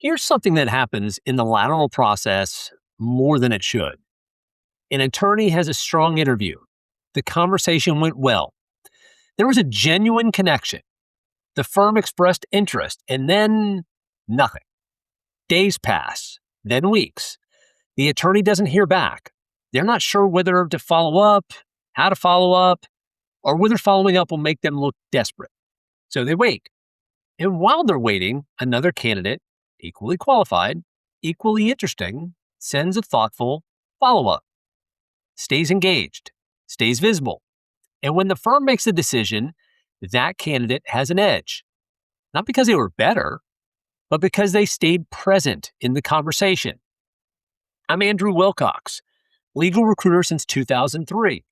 Here's something that happens in the lateral process more than it should. An attorney has a strong interview. The conversation went well. There was a genuine connection. The firm expressed interest, and then nothing. Days pass, then weeks. The attorney doesn't hear back. They're not sure whether to follow up, how to follow up, or whether following up will make them look desperate. So they wait. And while they're waiting, another candidate, equally qualified, equally interesting, sends a thoughtful follow-up, stays engaged, stays visible. And when the firm makes a decision, that candidate has an edge. Not because they were better, but because they stayed present in the conversation. I'm Andrew Wilcox, legal recruiter since 2003.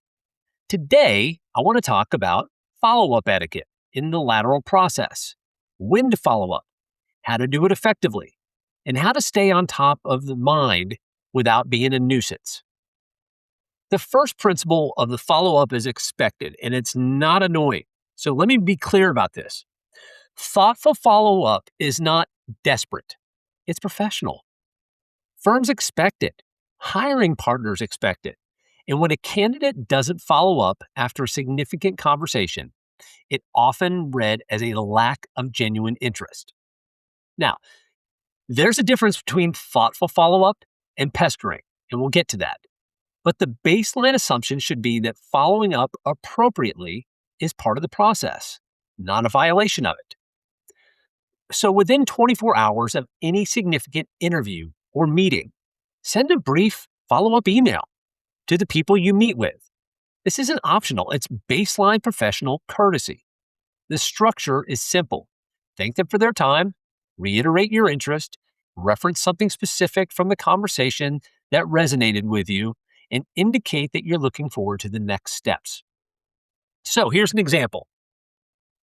Today, I want to talk about follow-up etiquette in the lateral process, when to follow up, how to do it effectively, and how to stay on top of the mind without being a nuisance. The first principle of the follow-up is expected, and it's not annoying. So let me be clear about this. Thoughtful follow-up is not desperate. It's professional. Firms expect it. Hiring partners expect it. And when a candidate doesn't follow up after a significant conversation, it often read as a lack of genuine interest. Now, there's a difference between thoughtful follow-up and pestering, and we'll get to that. But the baseline assumption should be that following up appropriately is part of the process, not a violation of it. So within 24 hours of any significant interview or meeting, send a brief follow-up email to the people you meet with. This isn't optional. It's baseline professional courtesy. The structure is simple. Thank them for their time, reiterate your interest, reference something specific from the conversation that resonated with you, and indicate that you're looking forward to the next steps. So here's an example.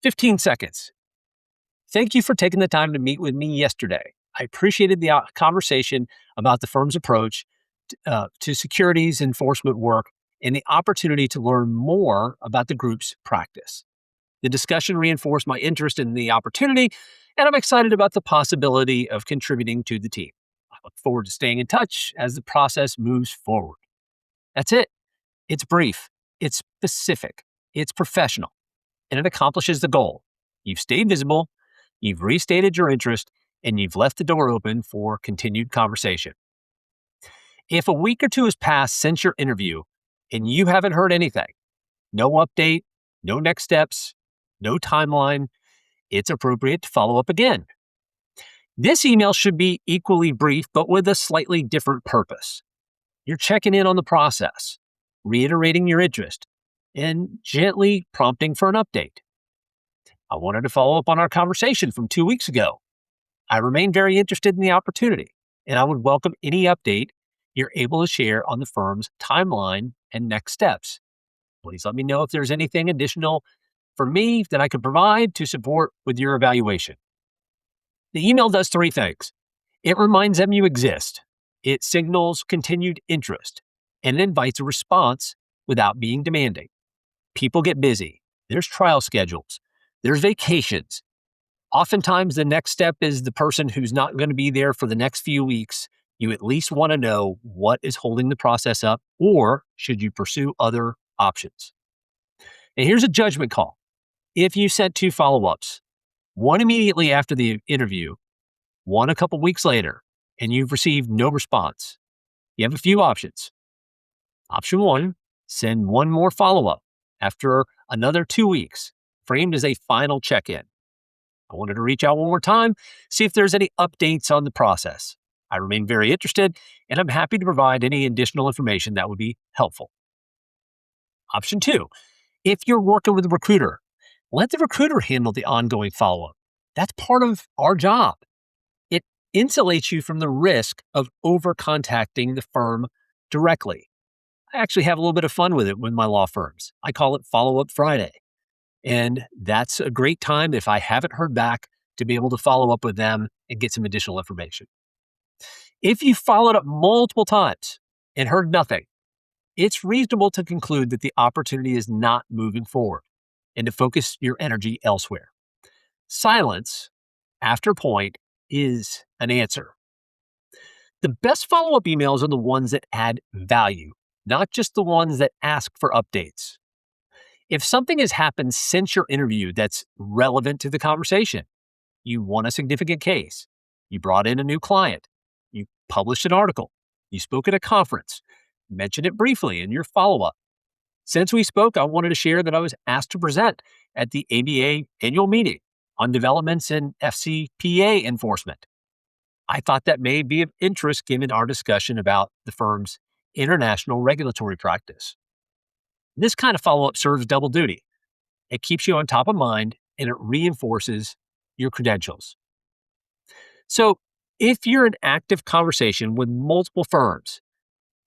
15 seconds. Thank you for taking the time to meet with me yesterday. I appreciated the conversation about the firm's approach to securities enforcement work and the opportunity to learn more about the group's practice. The discussion reinforced my interest in the opportunity, and I'm excited about the possibility of contributing to the team. I look forward to staying in touch as the process moves forward. That's it. It's brief, it's specific, it's professional, and it accomplishes the goal. You've stayed visible, you've restated your interest, and you've left the door open for continued conversation. If a week or two has passed since your interview and you haven't heard anything, no update, no next steps, no timeline, it's appropriate to follow up again. This email should be equally brief, but with a slightly different purpose. You're checking in on the process, reiterating your interest, and gently prompting for an update. I wanted to follow up on our conversation from 2 weeks ago. I remain very interested in the opportunity, and I would welcome any update you're able to share on the firm's timeline and next steps. Please let me know if there's anything additional for me that I could provide to support with your evaluation. The email does three things. It reminds them you exist. It signals continued interest, and it invites a response without being demanding. People get busy. There's trial schedules. There's vacations. Oftentimes, the next step is the person who's not going to be there for the next few weeks. You at least want to know what is holding the process up, or should you pursue other options. And here's a judgment call. If you sent 2 follow-ups, one immediately after the interview, one a couple weeks later, and you've received no response, you have a few options. Option 1, send one more follow-up after another 2 weeks, framed as a final check-in. I wanted to reach out one more time, see if there's any updates on the process. I remain very interested, and I'm happy to provide any additional information that would be helpful. Option 2, if you're working with a recruiter, let the recruiter handle the ongoing follow-up. That's part of our job. It insulates you from the risk of over-contacting the firm directly. I actually have a little bit of fun with it with my law firms. I call it Follow-Up Friday. And that's a great time, if I haven't heard back, to be able to follow up with them and get some additional information. If you followed up multiple times and heard nothing, it's reasonable to conclude that the opportunity is not moving forward and to focus your energy elsewhere. Silence, after a point, is an answer. The best follow-up emails are the ones that add value, not just the ones that ask for updates. If something has happened since your interview that's relevant to the conversation, you won a significant case, you brought in a new client, you published an article, you spoke at a conference, mention it briefly in your follow-up. Since we spoke, I wanted to share that I was asked to present at the ABA annual meeting on developments in FCPA enforcement. I thought that may be of interest given our discussion about the firm's international regulatory practice. This kind of follow-up serves double duty. It keeps you on top of mind and it reinforces your credentials. So, if you're in active conversation with multiple firms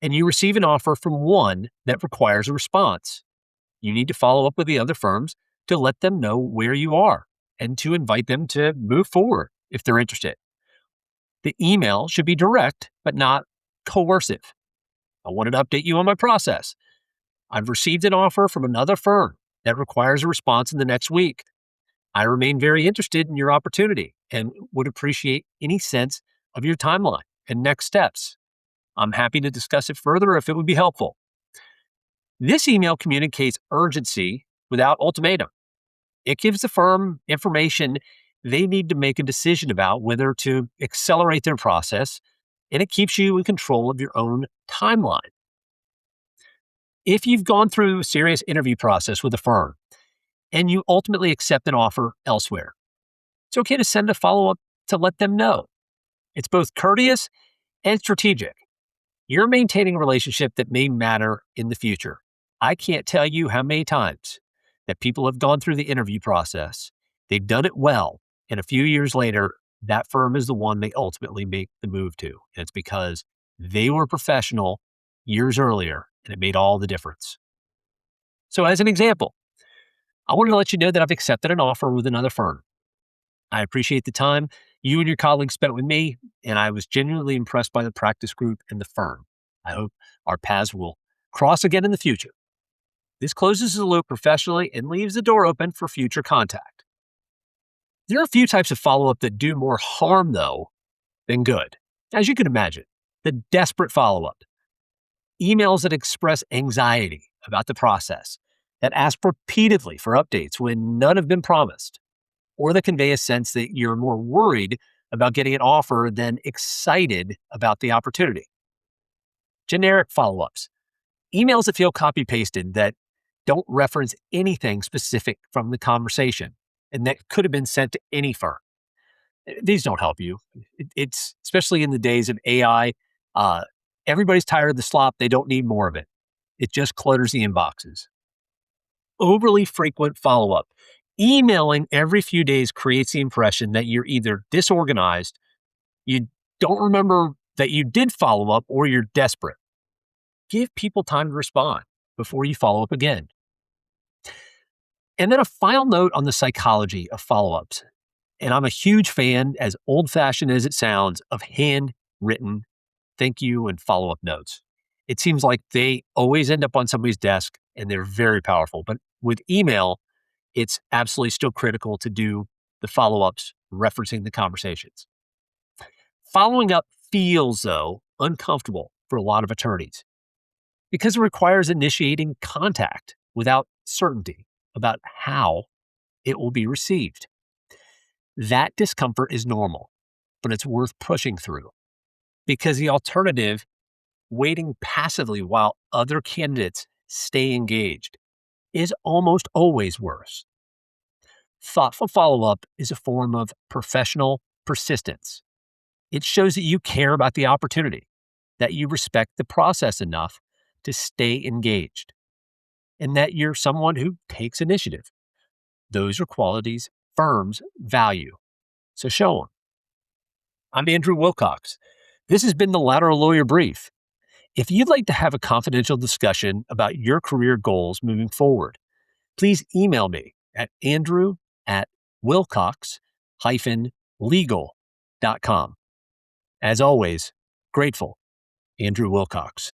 and you receive an offer from one that requires a response, you need to follow up with the other firms to let them know where you are and to invite them to move forward if they're interested. The email should be direct, but not coercive. I wanted to update you on my process. I've received an offer from another firm that requires a response in the next week. I remain very interested in your opportunity and would appreciate any sense of your timeline and next steps. I'm happy to discuss it further if it would be helpful. This email communicates urgency without ultimatum. It gives the firm information they need to make a decision about whether to accelerate their process, and it keeps you in control of your own timeline. If you've gone through a serious interview process with a firm and you ultimately accept an offer elsewhere, it's okay to send a follow-up to let them know. It's both courteous and strategic. You're maintaining a relationship that may matter in the future. I can't tell you how many times that people have gone through the interview process, they've done it well, and a few years later, that firm is the one they ultimately make the move to. And it's because they were professional years earlier, and it made all the difference. So as an example, I wanted to let you know that I've accepted an offer with another firm. I appreciate the time you and your colleagues spent with me, and I was genuinely impressed by the practice group and the firm. I hope our paths will cross again in the future. This closes the loop professionally and leaves the door open for future contact. There are a few types of follow-up that do more harm, though, than good. As you can imagine, the desperate follow-up. Emails that express anxiety about the process, that ask repeatedly for updates when none have been promised, or that convey a sense that you're more worried about getting an offer than excited about the opportunity. Generic follow-ups. Emails that feel copy-pasted that don't reference anything specific from the conversation and that could have been sent to any firm. These don't help you. It's especially in the days of AI. Everybody's tired of the slop. They don't need more of it. It just clutters the inboxes. Overly frequent follow-up. Emailing every few days creates the impression that you're either disorganized, you don't remember that you did follow up, or you're desperate. Give people time to respond before you follow up again. And then a final note on the psychology of follow-ups. And I'm a huge fan, as old-fashioned as it sounds, of handwritten thank you and follow-up notes. It seems like they always end up on somebody's desk and they're very powerful. But with email, it's absolutely still critical to do the follow-ups referencing the conversations. Following up feels, though, uncomfortable for a lot of attorneys because it requires initiating contact without certainty about how it will be received. That discomfort is normal, but it's worth pushing through because the alternative, waiting passively while other candidates stay engaged, is almost always worse. Thoughtful follow-up is a form of professional persistence. It shows that you care about the opportunity, that you respect the process enough to stay engaged, and that you're someone who takes initiative. Those are qualities firms value, so show them. I'm Andrew Wilcox. This has been the Lateral Lawyer Brief. If you'd like to have a confidential discussion about your career goals moving forward, please email me at andrew@wilcox-legal.com. As always, grateful, Andrew Wilcox.